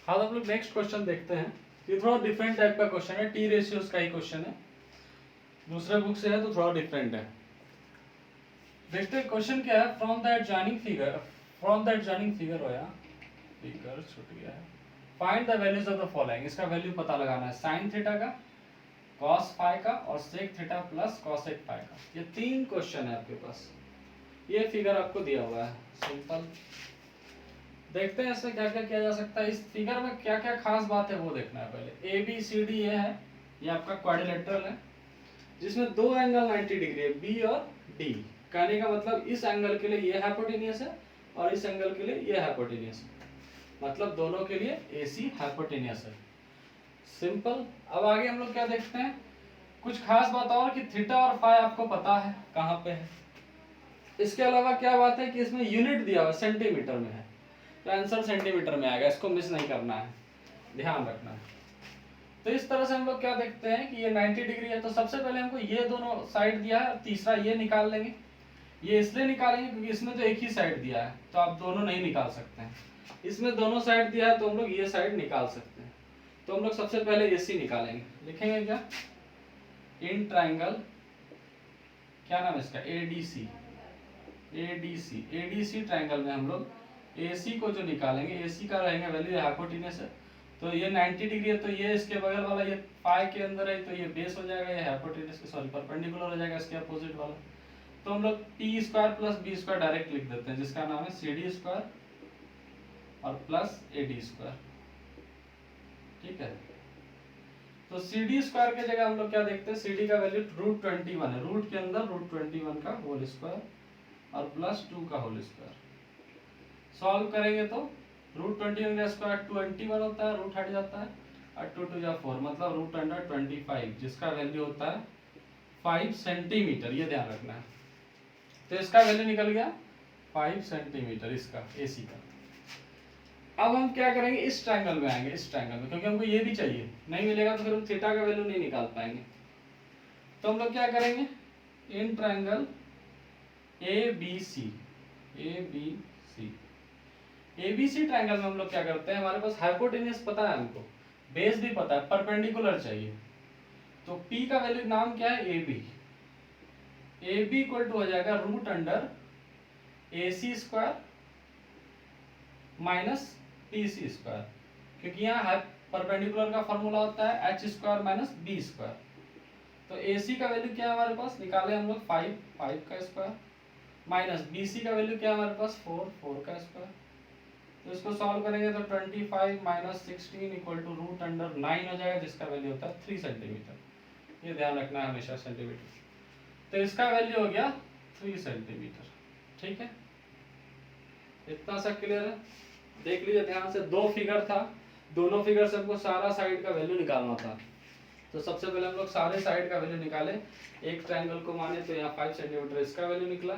हाँ, हम लोग नेक्स्ट क्वेश्चन देखते हैं। ये थोड़ा डिफरेंट टाइप का क्वेश्चन है, टी रेशियोज का ही क्वेश्चन है, दूसरे बुक से है तो थोड़ा डिफरेंट है। देखते हैं क्वेश्चन क्या है। फ्रॉम द एडजॉइनिंग फिगर होया, फिगर छूट गया है। Find the values of the following. इसका वैल्यू पता लगाना है, साइन थीटा का, कॉस फाई का और sec theta plus cosec phi का। ये तीन क्वेश्चन है आपके पास। ये फिगर आपको दिया हुआ है, सिंपल। देखते हैं इसमें क्या क्या किया जा सकता है। इस फिगर में क्या क्या खास बात है वो देखना है पहले। ए बी सी डी ये है, ये आपका क्वाड्रिलेटरल है जिसमें दो एंगल 90 डिग्री है, बी और डी। कहने का मतलब इस एंगल के लिए ये हाइपोटेनियस है और इस एंगल के लिए ये हाइपोटेनियस है, मतलब दोनों के लिए AC हाइपोटेनियस है। सिंपल। अब आगे हम लोग क्या देखते हैं, कुछ खास बात और कि थीटा और फाई आपको पता है कहाँ पे है। इसके अलावा क्या बात है कि इसमें यूनिट दिया हुआ सेंटीमीटर में है, तो आंसर सेंटीमीटर में आएगा, इसको मिस नहीं करना है, ध्यान रखना है। तो इस तरह से हम लोग क्या देखते हैं कि ये 90 डिग्री है, तो सबसे पहले हमको ये दोनों साइड दिया है, तीसरा ये निकाल लेंगे। ये इसलिए निकालेंगे क्योंकि इसमें तो एक ही साइड दिया है, तो आप दोनों नहीं निकाल सकते हैं। इसमें दोनों साइड दिया है तो हम लोग ये साइड निकाल सकते हैं। तो हम लोग सबसे पहले AC निकालेंगे। लिखेंगे क्या, इन ट्राइंगल, क्या नाम है इसका, ADC। ADC ट्राइंगल में हम लोग AC को जो निकालेंगे, AC का रहेगा वैल्यू हाइपोटेन्यूज है, तो ये 90 डिग्री है, तो ये इसके बगल वाला ये फाई के अंदर है, तो ये बेस हो जाएगा, ये हाइपोटेन्यूज के सॉरी परपेंडिकुलर हो जाएगा इसके अपोजिट वाला। तो हम लोग T square plus B square direct लिख देते हैं, जिसका नाम है CD स्क्वायर और प्लस AD स्क्वायर। ठीक है, तो CD स्क्वायर के जगह हम लोग क्या देखते हैं, CD का वैल्यू √21 है, रूट के अंदर √21 का होल स्क्वायर और प्लस 2 का होल स्क्वायर। सॉल्व करेंगे तो √21 का स्क्वायर 21 होता है, रूट हट जाता है और 2 2 4 मतलब √25, जिसका वैल्यू होता है 5 सेंटीमीटर। ये ध्यान रखना है। तो इसका वैल्यू निकल गया 5 सेंटीमीटर इसका AC का। अब हम क्या करेंगे, इस ट्रायंगल में आएंगे, इस ट्रायंगल में, क्योंकि हमको ये भी चाहिए, नहीं मिलेगा तो फिर हम थीटा का वैल्यू नहीं निकाल पाएंगे। तो हम लोग क्या करेंगे, इन ट्रायंगल ABC ट्रायंगल में हम लोग क्या करते हैं, हमारे पास हाइपोटेन्यूज पता है हमको, बेस भी पता है, परपेंडिकुलर चाहिए। तो P का वैल्यू नाम क्या है, AB इक्वल टू हो जाएगा √AC square minus PC square, क्योंकि यहाँ परपेंडिकुलर का फॉर्मूला होता है H square minus B square. तो AC का वैल्यू क्या है हमारे पास, निकाले हम लोग 5 का स्क्वायर माइनस BC का वैल्यू क्या है हमारे पास 4 का स्क्वायर। तो इसको सॉल्व करेंगे तो 25 माइनस 16 इक्वल टू √9 हो जाएगा, जिसका वैल्यू होता है 3 सेंटीमीटर। ये ध्यान रखना है हमेशा, सेंटीमीटर। तो इसका वैल्यू हो गया 3 सेंटीमीटर। ठीक है, इतना सा क्लियर है। देख लीजिए ध्यान से, दो फिगर था, दोनों फिगर से हमको सारा साइड का वैल्यू निकालना था। तो सबसे पहले हम लोग सारे साइड का वैल्यू निकाले। एक ट्रायंगल को माने तो यहाँ 5 सेंटीमीटर इसका वैल्यू निकला,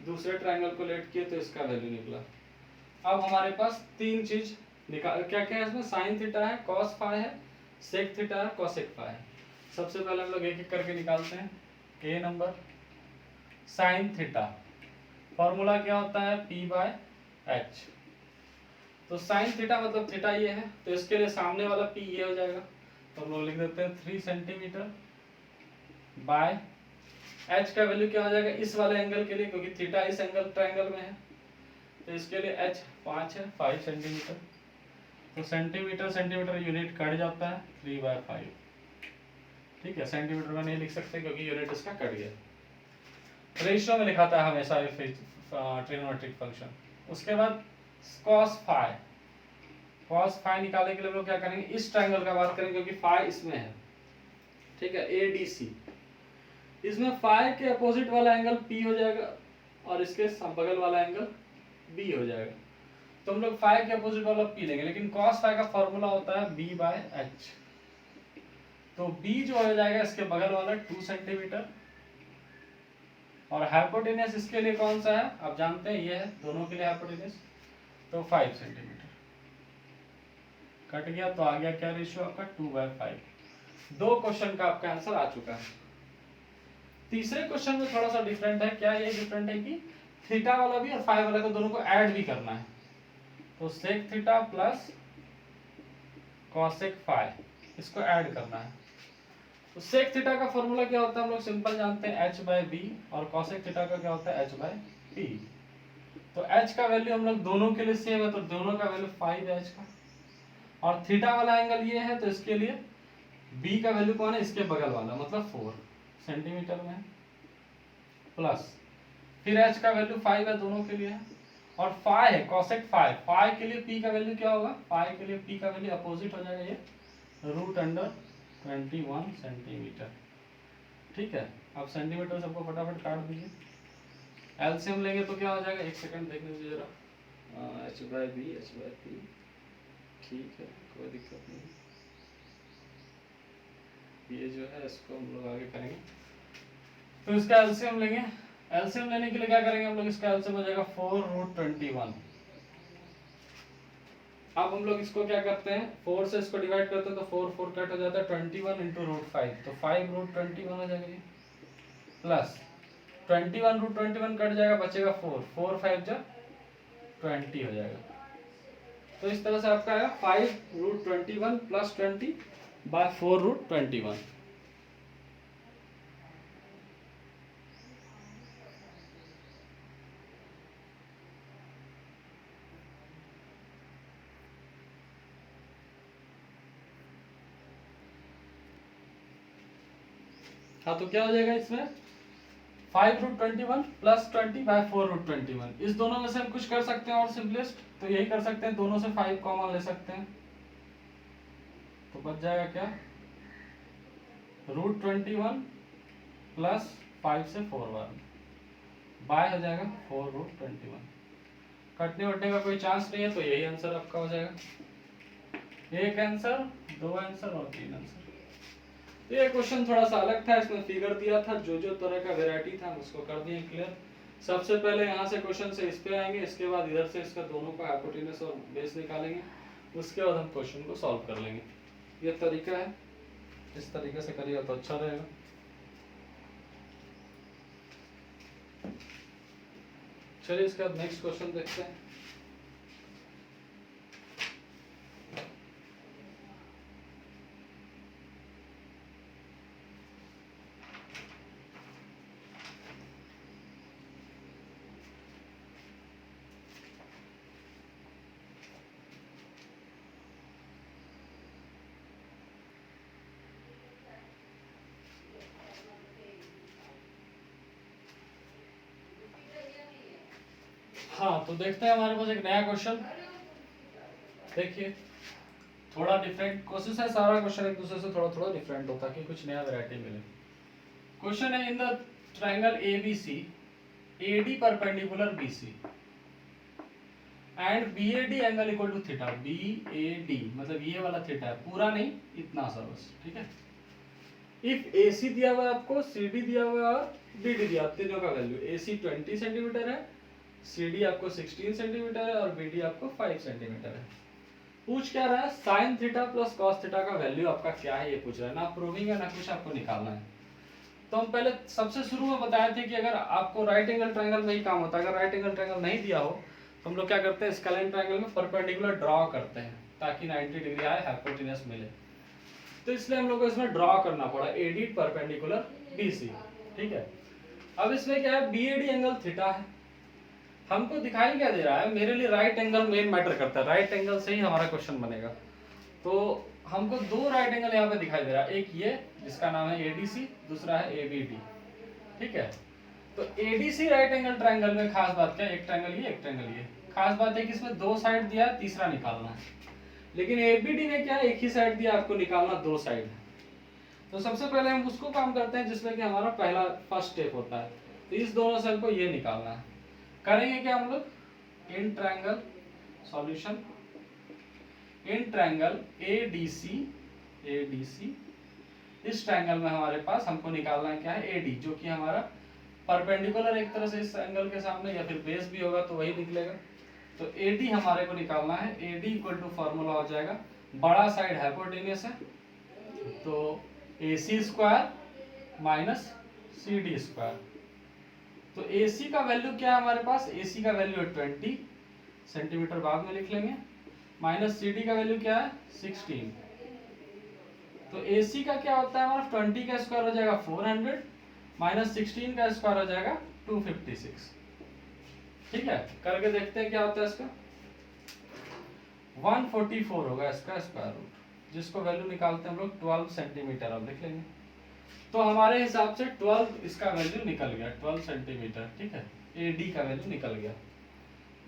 दूसरे ट्रायंगल को लेट किए तो इसका वैल्यू निकला। अब हमारे पास तीन चीज निकाल, क्या क्या है इसमें, साइन थीटा है, कॉस फाई है, सेक थीटा है, कॉसेक फाई है। सबसे पहले हम लोग एक एक करके निकालते हैं। A number, sine theta, formula क्या होता है P/H। तो साइन थीटा मतलब थीटा ये है, तो इसके लिए सामने वाला P ये हो जाएगा, तो हम लोग लिख देते हैं 3 सेंटीमीटर बाय H का वैल्यू क्या हो जाएगा इस वाले एंगल के लिए, क्योंकि थीटा इस एंगल ट्रायंगल में है, तो इसके लिए H 5 है, 5 सेंटीमीटर। तो सेंटीमीटर यूनिट कट जाता है 3/5। ठीक है, सेंटीमीटर में नहीं लिख सकते क्योंकि यूनिट इसका कट गया। रेशियो में लिखा था हमेशा ट्रिग्नोमेट्रिक फंक्शन। उसके बाद cos फाई निकालने के लिए हम लोग क्या करेंगे, इस ट्रायंगल का बात करेंगे क्योंकि फाई इसमें है। ठीक है, ADC, इसमें फाई के अपोजिट वाला एंगल P हो जाएगा और इसके बगल वाला एंगल B हो जाएगा। तो हम लोग फाई के अपोजिट वाला P लेंगे, लेकिन cos फाई का फॉर्मूला होता है B/H। तो B जो हो जाएगा इसके बगल वाला 2 सेंटीमीटर, और हाइपोटेन्यूज इसके लिए कौन सा है आप जानते हैं, ये है दोनों के लिए हाइपोटेन्यूज, तो 5 सेंटीमीटर। कट गया तो आ गया क्या रेशियो आपका 2/5। दो क्वेश्चन का आपका आंसर आ चुका है। तीसरे क्वेश्चन में थोड़ा सा डिफरेंट है। क्या ये डिफरेंट है कि थीटा वाला भी और फाई वाला को दोनों को ऐड भी करना है। तो sec theta plus cosec phi, इसको ऐड करना है। तो सेक थीटा का फॉर्मूला क्या होता है हम लोग सिंपल जानते हैं, h बाय बी, और कॉसेक थीटा का क्या होता है h बाय पी। तो h का वैल्यू हम लोग दोनों के लिए सेम है, तो दोनों का वैल्यू 5 है h का, और थीटा वाला एंगल ये है, तो इसके लिए b का वैल्यू कौन है, इसके बगल वाला, मतलब 4 सेंटीमीटर में, प्लस फिर h का वैल्यू 5 है दोनों के लिए, और फाई है कॉसेक फाई, फाई के लिए p का वैल्यू क्या होगा, फाई के लिए p का वैल्यू अपोजिट हो जाएगा ये √21 सेंटीमीटर। ठीक है, अब सेंटीमीटर सबको फटाफट काट दीजिए, एलसीएम लेंगे तो क्या हो जाएगा, एक सेकंड देखने दीजिए जरा, h by B h by P, ठीक है कोई दिक्कत नहीं, ये जो है इसको हम लोग आगे करेंगे। तो इसका एलसीएम लेंगे, एलसीएम लेने के लिए क्या करेंगे हम लोग, इसका एलसीएम हो जाएगा 4√21। अब हम लोग इसको क्या करते हैं, 4 से इसको डिवाइड करते हैं, तो 4 कट हो जाता है, 21 इंटू √5, तो 5√21 हो जाएगा ये, प्लस 21√21 कट जाएगा, बचेगा 4 5 जा 20 हो जाएगा। तो इस तरह से आपका आएगा 5√21 प्लस 20 बाय 4√21। हाँ, तो क्या हो जाएगा इसमें 5√21 प्लस 20 बाय 4√21। इस दोनों में से हम कुछ कर सकते हैं और सिंपलेस्ट, तो यही कर सकते हैं, दोनों से 5 कॉमन ले सकते हैं, तो बच जाएगा क्या, √21 प्लस 5 से 4 बार बाय हो जाएगा 4√21। कटने वटने का कोई चांस नहीं है, तो यही आंसर आपका हो जाएगा, एक आंसर, दो आंसर और तीन आंसर। तो ये क्वेश्चन थोड़ा सा अलग था, इसमें फिगर दिया था, जो जो तरह का वैरायटी था हम उसको कर दिए क्लियर। सबसे पहले यहाँ से क्वेश्चन से इस पे आएंगे, इसके बाद इधर से इसका दोनों का हाइपोटेनस और बेस निकालेंगे, उसके बाद हम क्वेश्चन को सॉल्व कर लेंगे। ये तरीका है, इस तरीके से करिए तो अच्छा रहेगा। चलिए इसके बाद नेक्स्ट क्वेश्चन देखते हैं। हाँ, तो देखते हैं हमारे पास एक नया क्वेश्चन, देखिए थोड़ा डिफरेंट कोशिश है, सारा क्वेश्चन एक दूसरे से थोड़ा थोड़ा डिफरेंट होता है कि कुछ नया वैरायटी मिले। क्वेश्चन है, in the triangle ABC AD perpendicular BC and BAD angle equal to theta, BAD मतलब ये वाला थीटा है, पूरा नहीं, इतना सा बस, ठीक है। इफ AC दिया हुआ है आपको, CD दिया हुआ है और BD दिया, तीनों का वैल्यू, AC 20 सेंटीमीटर है, CD आपको 16 सेंटीमीटर है, और BD आपको 5 सेंटीमीटर है। पूछ क्या रहा है, sine theta plus cos theta का वैल्यू आपका क्या है, ये पूछ रहा है, ना प्रूविंग है ना कुछ आपको निकालना है। तो हम पहले सबसे शुरू में बताए थे कि अगर आपको राइट एंगल ट्रायंगल में ही काम होता है, अगर राइट एंगल ट्रायंगल नहीं दिया हो तो हम लोग क्या करते हैं, स्केलेन ट्रायंगल में परपेंडिकुलर ड्रॉ करते हैं ताकि 90 डिग्री आए, हाइपोटेनस मिले। तो इसलिए हम लोग को इसमें ड्रॉ करना पड़ा AD परपेंडिकुलर BC, ठीक है। अब इसमें क्या है, BAD एंगल थीटा है, हमको दिखाई क्या दे रहा है, मेरे लिए राइट एंगल मेन मैटर करता है, राइट एंगल से ही हमारा क्वेश्चन बनेगा। तो हमको दो राइट एंगल यहाँ पे दिखाई दे रहा है, एक ये जिसका नाम है ADC, दूसरा है ABD, ठीक है। तो ADC राइट एंगल ट्रायंगल में खास बात क्या है, एक ट्रायंगल ये, एक ट्रायंगल ये, खास बात है कि इसमें दो साइड दिया है, तीसरा निकालना है। लेकिन ABD में क्या है, एक ही साइड दिया, आपको निकालना दो साइड है। तो सबसे पहले हम उसको काम करते हैं जिसमें कि हमारा पहला फर्स्ट स्टेप होता है, तो इस दोनों से हमको ये निकालना है। करेंगे क्या हम लोग, in triangle solution, in triangle ADC, इस ट्रायंगल में हमारे पास हमको निकालना है क्या है, AD, जो कि हमारा परपेंडिकुलर एक तरह से इस एंगल के सामने, या फिर बेस भी होगा तो वही निकलेगा। तो AD हमारे को निकालना है, AD इक्वल टू फॉर्मूला हो जाएगा, बड़ा साइड हाइपोटेनस है तो AC square minus CD square. तो AC का वैल्यू क्या है हमारे पास, AC का वैल्यू है 20 सेंटीमीटर, बाद में लिख लेंगे, माइनस CD का वैल्यू क्या है 16, तो AC का क्या होता है हमारा 20 का स्क्वायर हो जाएगा 400 माइनस 16 का स्क्वायर हो जाएगा 256। ठीक है, करके देखते हैं क्या होता है इसका। 144 होगा इसका स्क्वायर रूट, जिसको वैल्यू निकालते हैं हम लोग 12 सेंटीमीटर। अब लिख लेंगे तो हमारे हिसाब से 12 इसका वैल्यू निकल गया, 12 सेंटीमीटर। ठीक है, AD का वैल्यू निकल गया।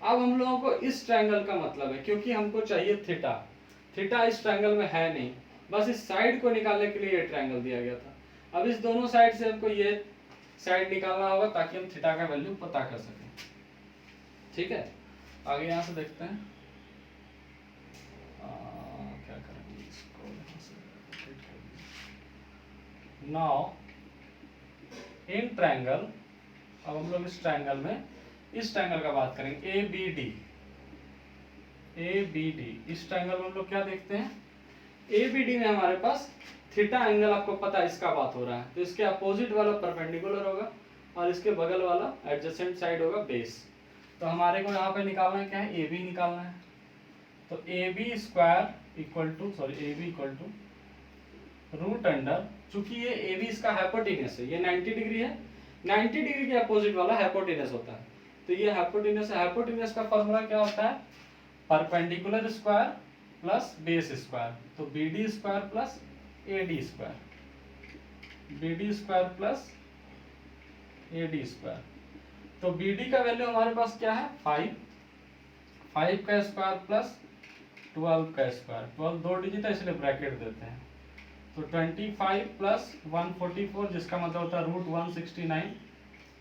अब हम लोगों को इस ट्रायंगल का मतलब है, क्योंकि हमको चाहिए थीटा, थीटा इस ट्रायंगल में है नहीं, बस इस साइड को निकालने के लिए ये ट्रायंगल दिया गया था। अब इस दोनों साइड से हमको ये साइड निकालना होगा ताकि हम थीटा का वैल्यू पता कर सकें। ठीक है, आगे यहाँ से देखते हैं क्या करेंगे इसको यहाँ से। नाउ इन ट्रायंगल, अब हम लोग इस ट्रायंगल में इस ट्रायंगल का बात करेंगे ABD। इस ट्रायंगल में हम लोग क्या देखते हैं, ABD में हमारे पास थीटा एंगल, आपको पता है इसका बात हो रहा है, तो इसके अपोजिट वाला परपेंडिकुलर होगा और इसके बगल वाला एडजेसेंट साइड होगा बेस। तो हमारे को यहाँ पे निकालना है क्या है, AB निकालना है। तो AB square equal to root under, चूंकि ये AB इसका हाइपोटेनस है, ये 90 डिग्री है, 90 डिग्री के अपोजिट वाला हाइपोटेनस होता है, तो ये हाइपोटेनस है। हाइपोटेनस का फॉर्मूला क्या होता है, perpendicular square plus base square. तो BD square plus AD square, BD square plus AD square. तो BD का वैल्यू हमारे पास क्या है 5 का स्क्वायर प्लस 12 का स्क्वायर, 12 दो डिजिट है इसलिए ब्रैकेट देते हैं। तो 25 प्लस 144 जिसका मतलब होता है रूट 169,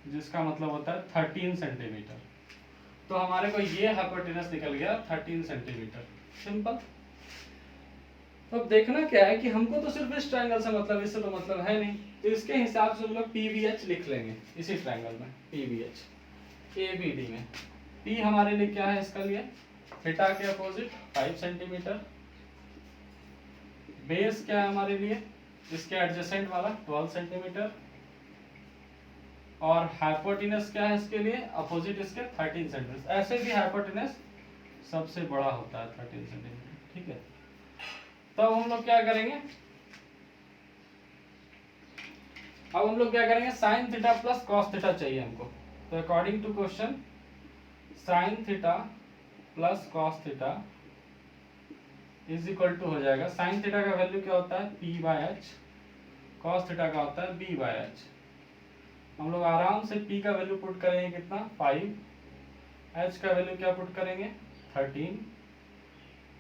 जिसका मतलब होता है 13 सेंटीमीटर। तो हमारे को ये हाइपोटेनस निकल गया 13 सेंटीमीटर। सिंपल। तो अब देखना क्या है कि हमको तो सिर्फ इस ट्रायंगल से मतलब, इससे तो मतलब है नहीं, तो इसके हिसाब से हम लोग PVH लिख लेंगे इसी ट्रायंगल में। PVH ABD में P हमारे लिए क्या है, इसका लिए थीटा के अपोजिट 5 सेंटीमीटर, बेस क्या है हमारे लिए इसके एडजेसेंट वाला 12 सेंटीमीटर, और हाइपोटेनस क्या है इसके लिए अपोजिट इसके 13 सेंटीमीटर। ऐसे भी हाइपोटेनस सबसे बड़ा होता है 13 सेंटीमीटर। ठीक है, तो हम लोग क्या करेंगे, अब हम लोग क्या करेंगे, sine theta plus cos theta चाहिए हमको। तो according to question sine theta plus cos theta is equal to हो जाएगा, साइन थीटा का वैल्यू क्या होता है P/H, कॉस थीटा का होता है B/H। हम लोग आराम से P का वैल्यू पुट करेंगे कितना 5, H का वैल्यू क्या पुट करेंगे 13,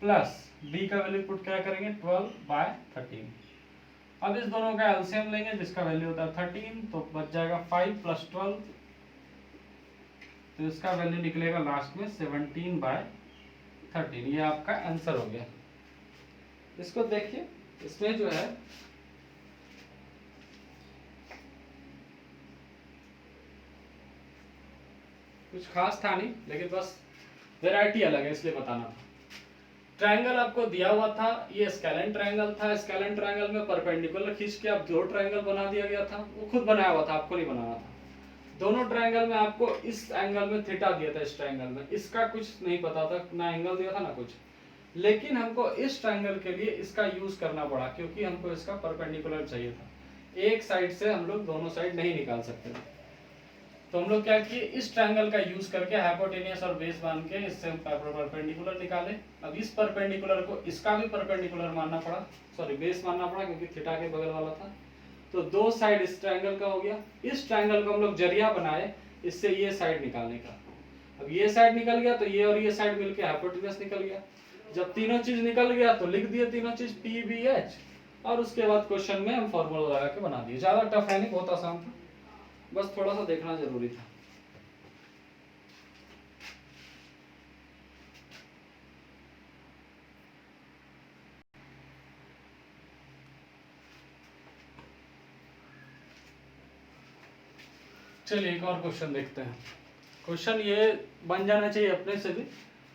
प्लस B का वैल्यू पुट क्या करेंगे 12/13। अब इस दोनों का एलसीएम लेंगे जिसका वैल्यू होता है 13, तो बच जाएगा 5 प्लस 12, तो इसका वैल्यू निकलेगा लास्ट में 17/13। ये आपका आंसर हो गया। इसको देखिए, इसमें जो है कुछ खास था नहीं, लेकिन बस वैरायटी अलग है इसलिए बताना था। ट्रायंगल आपको दिया हुआ था, ये स्केलेन ट्रायंगल था। स्केलेन ट्रायंगल में परपेंडिकुलर खींच के आप दो ट्रायंगल बना दिया गया था, वो खुद बनाया हुआ था, आपको नहीं बनाना था। दोनों ट्रायंगल में आपको इस एंगल में थीटा दिया था, इस ट्रायंगल में इसका कुछ नहीं पता था, ना एंगल दिया था ना कुछ, लेकिन हमको इस ट्रायंगल के लिए इसका यूज करना पड़ा क्योंकि हमको इसका परपेंडिकुलर चाहिए था। एक साइड से हम लोग दोनों साइड नहीं निकाल सकते थे, तो हम लोग क्या किए, इस ट्रायंगल का यूज करके हाइपोटेनियस और बेस मान के इससे परपेंडिकुलर निकाले। अब इस परपेंडिकुलर को इसका भी परपेंडिकुलर मानना पड़ा, सॉरी बेस मानना पड़ा क्योंकि थीटा के बगल वाला था। तो दो साइड इस ट्रायंगल का हो गया। इस ट्रायंगल को हम लोग जरिया बनाए इससे ये साइड निकालने का। अब ये साइड निकल गया तो ये और ये साइड मिलके हाइपोटेनस निकल गया। जब तीनों चीज निकल गया तो लिख दिए तीनों चीज PVH, और उसके बाद क्वेश्चन में हम फॉर्मूला लगा के बना दिए। ज्यादा टफ है नहीं, बहुत आसान था, बस थोड़ा सा देखना जरूरी था। चलिए एक और क्वेश्चन देखते हैं। क्वेश्चन ये बन जाना चाहिए अपने से भी,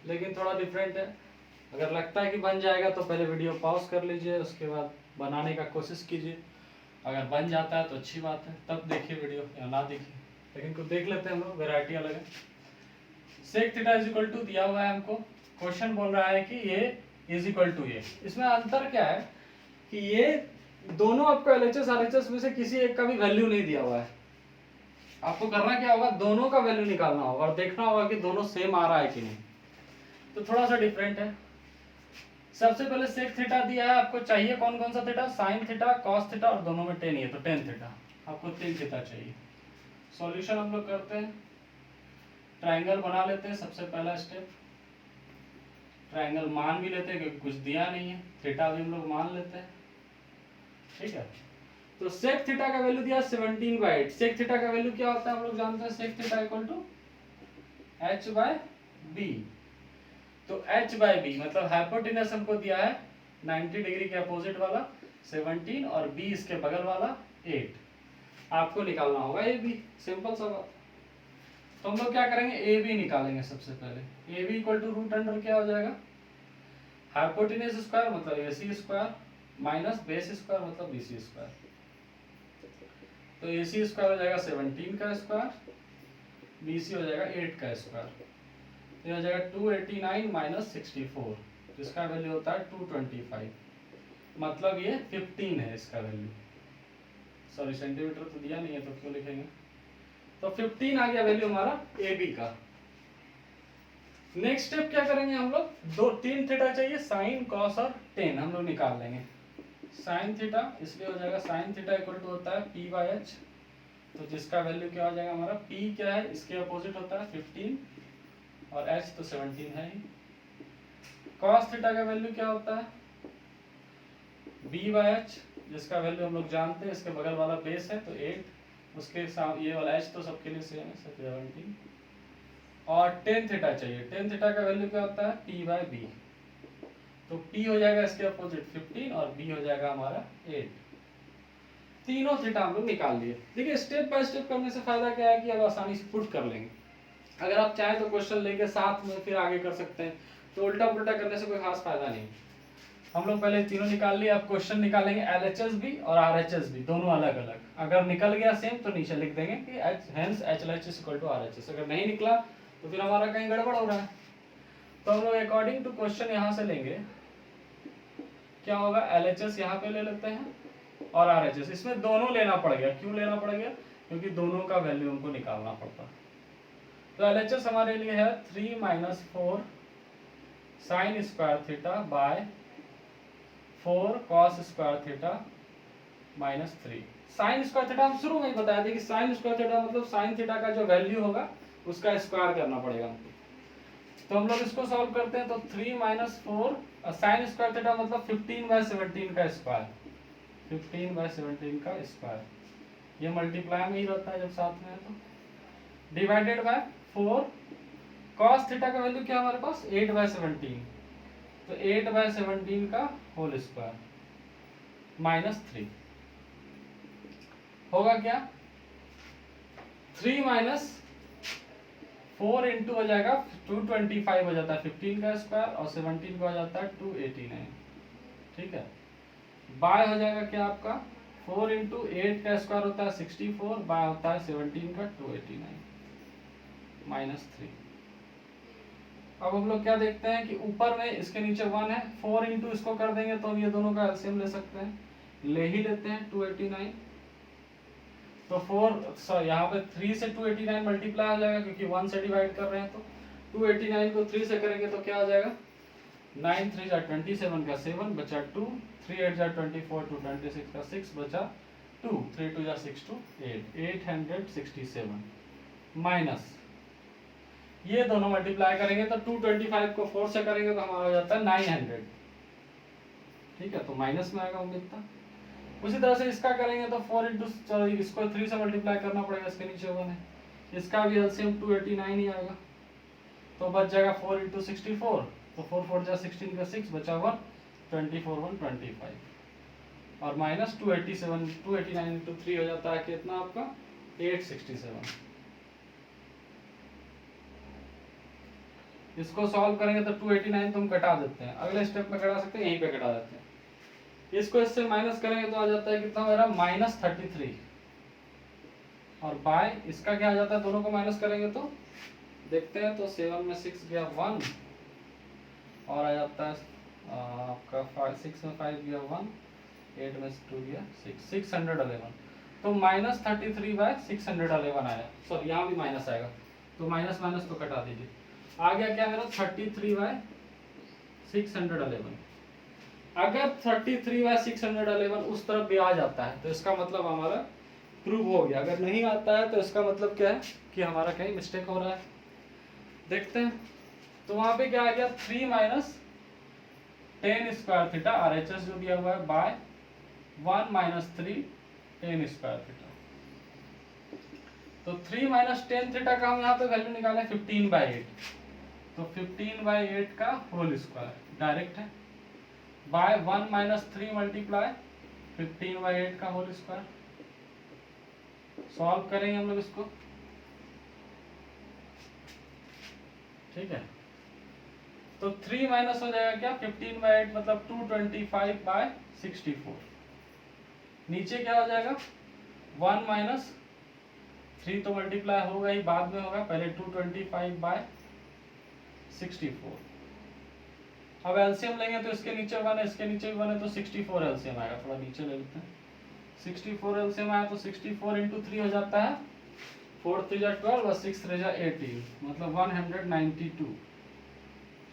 लेकिन थोड़ा डिफरेंट है। अगर लगता है कि बन जाएगा तो पहले वीडियो पॉज कर लीजिए, उसके बाद बनाने का कोशिश कीजिए। अगर बन जाता है तो अच्छी बात है, तब देखिए वीडियो, या ना देखिए, लेकिन कुछ देख लेते हैं हम लोग, वेरायटी अलग है। Sec theta is equal to दिया हुआ है हमको, क्वेश्चन बोल रहा है कि ये इज इक्वल टू ये। इसमें अंतर क्या है कि ये दोनों आपको LHS RHS में से किसी एक का भी वैल्यू नहीं दिया हुआ है, आपको करना क्या होगा, दोनों का वैल्यू निकालना होगा और देखना होगा कि दोनों सेम आ रहा है कि नहीं। तो थोड़ा सा डिफरेंट है। सबसे पहले सेक थीटा दिया है, आपको चाहिए कौन कौन सा theta, sine theta, cos theta और दोनों में टेन ही है तो टेन थीटा, आपको टेन थीटा चाहिए। सॉल्यूशन हम लोग करते हैं, ट्रायंगल बना लेते हैं। सबसे पहला स्टेप, ट्रायंगल मान भी लेते हैं क्योंकि कुछ दिया नहीं है, थीटा भी हम लोग मान लेते हैं, ठीक है। तो सेक थीटा का वैल्यू दिया 17/8। सेक थीटा का वैल्यू क्या होता है हम लोग जानते हैं, sec theta equal to h/b। तो h/b मतलब हाइपोटेनस हमको दिया है 90 डिग्री के अपोजिट वाला 17 और b इसके बगल वाला 8, आपको निकालना होगा ए बी, सिंपल सा बात। तो हम लोग क्या करेंगे, ए बी निकालेंगे सबसे पहले। A B equal to root under क्या हो जाएगा, हाइपोटेनस स्क्वायर मतलब A C square minus base square मतलब बी सी स्क्वायर। तो ए सी स्क्वायर हो जाएगा 17 का स्क्वायर, बी सी हो जाएगा 8 का स्क्वायर, ये हो जाएगा 289 माइनस 64, जिसका वैल्यू होता है 225, मतलब ये 15 है इसका वैल्यू। सॉरी सेंटीमीटर तो दिया नहीं है तो क्यों लिखेंगे, तो 15 आ गया वैल्यू हमारा ए बी का। नेक्स्ट स्टेप क्या करेंगे हम लोग, दो तीन थीटा चाहिए, साइन कॉस और टेन हम लोग निकाल लेंगे। साइन थीटा इसलिए हो जाएगा, साइन थीटा इक्वल टू होता है p/h, तो जिसका वैल्यू क्या हो जाएगा हमारा, p क्या है इसके अपोजिट होता है 15 और h तो 17 है ही। कॉस थीटा का वैल्यू क्या होता है b/h, जिसका वैल्यू हम लोग जानते हैं, इसके बगल वाला बेस है तो 8, उसके साथ ये वाला h तो सबके लिए सेम है 17। और टेन थीटा चाहिए, टेन थीटा का वैल्यू क्या होता है p/b, तो p हो जाएगा इसके अपोजिट 15 और b हो जाएगा हमारा 8। तीनों थीटा हम लोग निकाल लिए। देखिए स्टेप बाय स्टेप करने से फायदा क्या है कि अब आसानी से पुट कर लेंगे। अगर आप चाहें तो क्वेश्चन लेके साथ में फिर आगे कर सकते हैं, तो उल्टा पुल्टा करने से कोई खास फायदा नहीं। हम लोग पहले तीनों निकाल लिए, अब क्वेश्चन निकालेंगे LHS भी और RHS भी, दोनों अलग अलग। अगर निकल गया सेम तो नीचे लिख देंगे कि hence HLHS equal to RHS। अगर नहीं निकला तो फिर हमारा कहीं गड़बड़ हो रहा है। तो हम लोग अकॉर्डिंग टू क्वेश्चन यहाँ से लेंगे, क्या होगा LHS यहाँ पे ले लेते हैं और RHS, इसमें दोनों लेना पड़ गया। क्यों लेना पड़ गया, क्योंकि दोनों का वैल्यू हमको निकालना पड़ता। तो LHS हमारे लिए है 3 - 4 sine square theta by 4 cos square theta minus 3। Sine square theta हम शुरू में ही बताया था कि साइन स्क्वायर थीटा मतलब साइन थीटा का जो वैल्यू होगा उसका स्क्वायर करना पड़ेगा हमको। तो हम लोग इसको सॉल्व करते हैं, तो 3 - 4 साइन स्क्वायर थीटा मतलब 15/17 का स्क्वायर, 15/17 का स्क्वायर, ये मल्टीप्लाई में ही रहता है जब साथ में है तो, डिवाइडेड बाय 4 कॉस थीटा का वैल्यू क्या हमारे पास 8/17, तो 8/17 का होल स्क्वायर माइनस 3 होगा क्या, 3 - 4 इंटू हो जाएगा 225 हो जाता है 15 का स्क्वायर और 17 का हो जाता है 289, ठीक है। बाय हो जाएगा क्या आपका 4 इंटू 8 का स्क्वायर होता है 64, बाय होता है 17 का 289 माइनस 3। अब हम लोग क्या देखते हैं कि ऊपर में इसके नीचे 1 है, 4 इंटू इसको कर देंगे तो हम ये दोनों का एलसीएम ले सकते हैं, ले ही लेते हैं 289। तो 4 यहाँ पे 3 से 289 मल्टीप्लाई हो जाएगा क्योंकि 1 से डिवाइड कर रहे हैं, तो 289 को 3 से करेंगे तो क्या हो जाएगा 9 3 जा 27 का 7 बचा 2, 3 8 जा 24 2 26 का 6 बचा 2, 3 2 जा 6 2 8 867 माइनस ये दोनों मल्टीप्लाई करेंगे तो 225 को 4 से करेंगे तो हमारा हो जाता है 900, ठीक है, तो माइनस में आएगा उम्मीद था। उसी तरह से इसका करेंगे तो 4 इंटू इसको 3 से मल्टीप्लाई करना पड़ेगा, इसके नीचे 1 है, इसका भी एलसीएम 289 ही आएगा, तो बच जाएगा 4 इंटू 64, तो 4 4 जा 16 का 6 बचा 1 24 1 25 और माइनस 289 इंटू 3 हो जाता है कितना आपका 867। इसको सॉल्व करेंगे तो 289 तो हम कटा देते हैं, अगले स्टेप में कटा सकते हैं, यहीं पे कटा देते हैं। इसको इससे माइनस करेंगे तो आ जाता है कितना मेरा -33 और बाय इसका क्या आ जाता है, दोनों को माइनस करेंगे तो देखते हैं, तो 7 में 6 गया 1 और आ जाता है आपका 6 में 5 गया 1 8 में से 2 गया 611, तो -33/611 आया। सॉरी यहाँ भी माइनस आएगा, तो माइनस माइनस तो कटा दीजिए। आ गया क्या मेरा 33/611। अगर 33/611 उस तरफ भी आ जाता है तो इसका मतलब हमारा प्रूव हो गया। अगर नहीं आता है तो इसका मतलब क्या है कि हमारा कहीं मिस्टेक हो रहा है। देखते हैं, तो वहां पे क्या आ गया 3 minus tan square theta RHS जो दिया हुआ है by 1 minus 3 tan square theta. तो 3 माइनस टेन थीटा का हम यहाँ पे वैल्यू निकाले 15/8, तो 15/8 का होल स्क्वायर डायरेक्ट है बाय 1 माइनस 3 मल्टीप्लाई 15/8 का होल स्क्वायर। सॉल्व करेंगे हम लोग इसको, ठीक है। तो 3 माइनस हो जाएगा क्या 15/8 मतलब 225/64। नीचे क्या हो जाएगा 1 माइनस 3 तो मल्टीप्लाई होगा ही, बाद में होगा, पहले 225/64। अब एलसीएम लेंगे तो इसके नीचे 1 है, इसके नीचे भी 1 है, तो 64 एलसीएम आएगा। थोड़ा नीचे ले लेते हैं, 64 एलसीएम आया तो 64 × 3 हो जाता है 4 3 जा 12 और 6 3 जा 18, मतलब 192।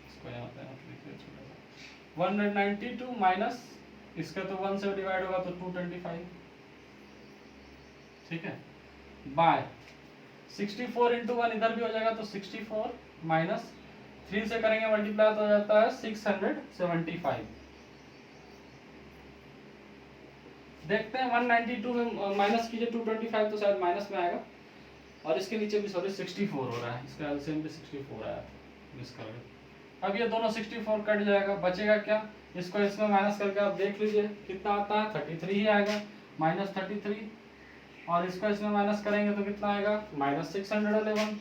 इसको यहाँ पे आप लिख लीजिए छोटा सा 192 माइनस इसका तो 1 से डिवाइड होगा तो 225, ठीक है, बाय 64 × 1 इधर भी हो जाएगा तो 64 माइनस 3 से करेंगे मल्टीप्लाई तो हो जाता है 675। देखते हैं 192 में माइनस कीजिए 225 तो शायद माइनस में आएगा, और इसके नीचे भी सॉरी 64 हो रहा है, इसका एलसीएम भी 64 आया, मिस कर गए। अब ये दोनों 64 कट जाएगा, बचेगा क्या, इसको इसमें माइनस करके आप देख लीजिए कितना आता है 33 ही आएगा, -33, और इसको इसमें माइनस करेंगे तो कितना आएगा -611,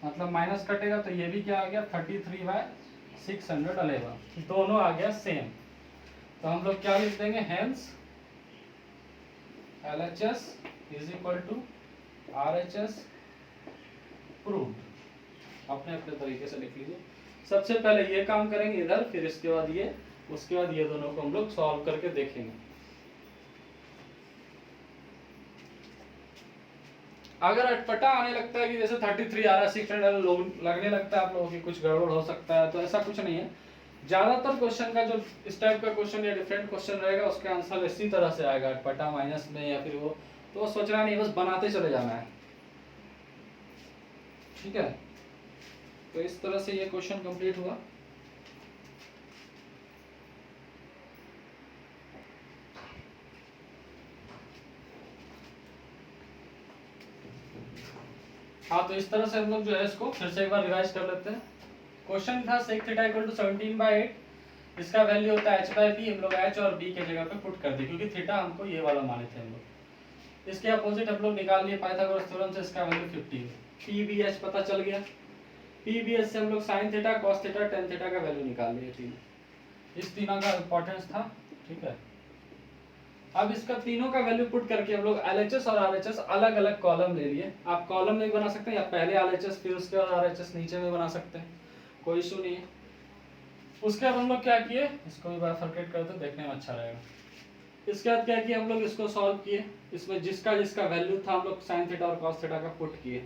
मतलब माइनस कटेगा तो ये भी क्या आ गया 33/611, दोनों आ गया सेम। तो हम लोग क्या लिख देंगे, hence LHS is equal to RHS proved. अपने अपने तरीके से लिख लीजिए। सबसे पहले ये काम करेंगे इधर, फिर इसके बाद ये, उसके बाद ये दोनों को हम लोग सॉल्व करके देखेंगे। अगर अटपटा आने लगता है कि जैसे 33 आ रहा है 600 लगने लगता है आप लोगों की कुछ गड़बड़ हो सकता है, तो ऐसा कुछ नहीं है। ज्यादातर क्वेश्चन का जो इस टाइप का क्वेश्चन या डिफरेंट क्वेश्चन रहेगा उसका आंसर इसी तरह से आएगा, अटपटा माइनस में या फिर वो, तो सोचना नहीं, बस बनाते चले जाना है, ठीक है। तो इस तरह से ये क्वेश्चन कंप्लीट हुआ। हाँ, तो इस तरह से हम लोग जो है इसको फिर से एक बार रिवाइज कर लेते हैं। क्वेश्चन था sec थीटा इक्वल टू 17/8, इसका वैल्यू होता है h/p, हम लोग h और b के जगह पे पुट कर दिए क्योंकि थीटा हमको ये वाला माने थे हम लोग। इसके अपोजिट हम लोग निकाल लिए पाइथागोरस थ्योरम से, इसका वैल्यू 15, pbh पता चल गया। pbh से हम लोग sin theta cos theta tan theta का वैल्यू निकाल लिए तीनों, इस तीनों का इंपॉर्टेंस था, ठीक है। अब इसका तीनों का वैल्यू पुट करके हम लोग LHS और RHS अलग अलग कॉलम ले लिए। आप कॉलम में बना सकते हैं या पहले LHS फिर उसके बाद RHS नीचे में बना सकते हैं, कोई इशू नहीं है। उसके बाद हम लोग क्या किए, इसको भी बाइफरकेट कर दो, देखने में अच्छा रहेगा। इसके बाद क्या किए, हम लोग इसको सॉल्व किए, इसमें जिसका जिसका वैल्यू था हम लोग sin थीटा और cos थीटा का पुट किए।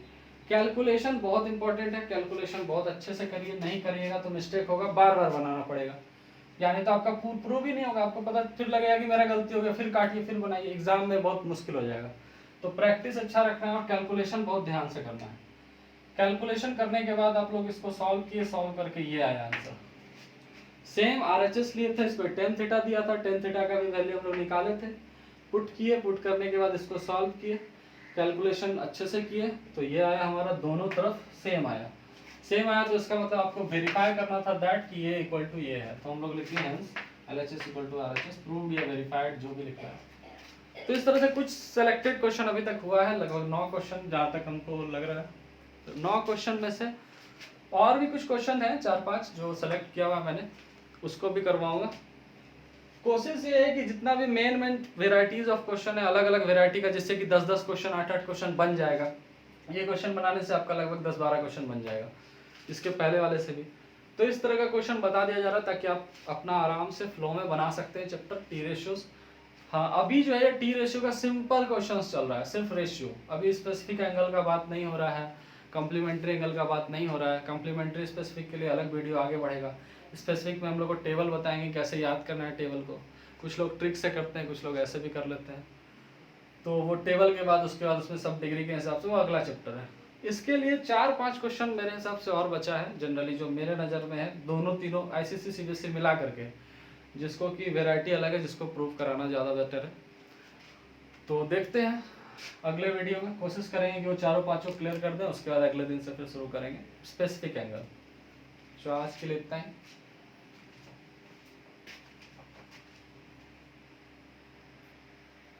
कैलकुलेशन बहुत इंपॉर्टेंट है, कैलकुलेशन बहुत अच्छे से करिए, नहीं करिएगा तो मिस्टेक होगा, बार बार बनाना पड़ेगा, यानी तो आपका प्रूव ही नहीं होगा, आपको पता फिर लगेगा कि मेरा गलती हो गया, फिर काटिए फिर बनाइए, एग्जाम में बहुत मुश्किल हो जाएगा। तो प्रैक्टिस अच्छा रखना है और कैलकुलेशन बहुत ध्यान से करना है। कैलकुलेशन करने के बाद आप लोग इसको सॉल्व किए, सॉल्व करके ये आया आंसर। सेम RHS लिए थे, इस पर tan थीटा दिया था, tan थीटा का भी वैल्यू हम लोग निकाले थे, पुट किए, पुट करने के बाद इसको सॉल्व किए, कैलकुलेशन अच्छे से किए, तो ये आया हमारा, दोनों तरफ सेम आया। सेम आया तो इसका मतलब आपको वेरीफाई करना था दैट कि ये इक्वल टू ये है, तो हम लोग लिखेंगे hence LHS equal to RHS proved या वेरीफाइड, जो भी लिखा है। तो इस तरह से कुछ सिलेक्टेड क्वेश्चन अभी तक हुआ है, लगभग 9 क्वेश्चन जहाँ तक हमको लग रहा है। तो 9 क्वेश्चन में से और भी कुछ क्वेश्चन है 4-5 जो सेलेक्ट किया हुआ मैंने, उसको भी करवाऊंगा। कोशिश ये है कि जितना भी मेन वेराइटीज ऑफ क्वेश्चन है, अलग अलग वेराइटी का, जिससे कि 10-10 क्वेश्चन 8-8 क्वेश्चन बन जाएगा। ये क्वेश्चन बनाने से आपका लगभग 10-12 क्वेश्चन बन जाएगा, इसके पहले वाले से भी। तो इस तरह का क्वेश्चन बता दिया जा रहा है ताकि आप अपना आराम से फ्लो में बना सकते हैं चैप्टर टी रेशियोज। हाँ, अभी जो है टी रेशियो का सिंपल क्वेश्चन चल रहा है, सिर्फ रेशियो, अभी स्पेसिफिक एंगल का बात नहीं हो रहा है, कम्प्लीमेंट्री एंगल का बात नहीं हो रहा है। कम्प्लीमेंट्री स्पेसिफिक के लिए अलग वीडियो आगे बढ़ेगा। स्पेसिफिक में हम लोग को टेबल बताएंगे कैसे याद करना है टेबल को, कुछ लोग ट्रिक से करते हैं, कुछ लोग ऐसे भी कर लेते हैं। तो वो टेबल के बाद उसके बाद उसमें सब डिग्री के हिसाब से वो अगला चैप्टर है। इसके लिए 4-5 क्वेश्चन मेरे हिसाब से और बचा है जनरली, जो मेरे नज़र में है, दोनों तीनों आईसीएसई सीबीएसई मिला करके, जिसको कि वैरायटी अलग है, जिसको प्रूव कराना ज़्यादा बेटर है। तो देखते हैं अगले वीडियो में, कोशिश करेंगे कि वो चारों पांचों क्लियर कर दें, उसके बाद अगले दिन से फिर शुरू करेंगे स्पेसिफिक एंगल। तो आज के लिए इतना ही।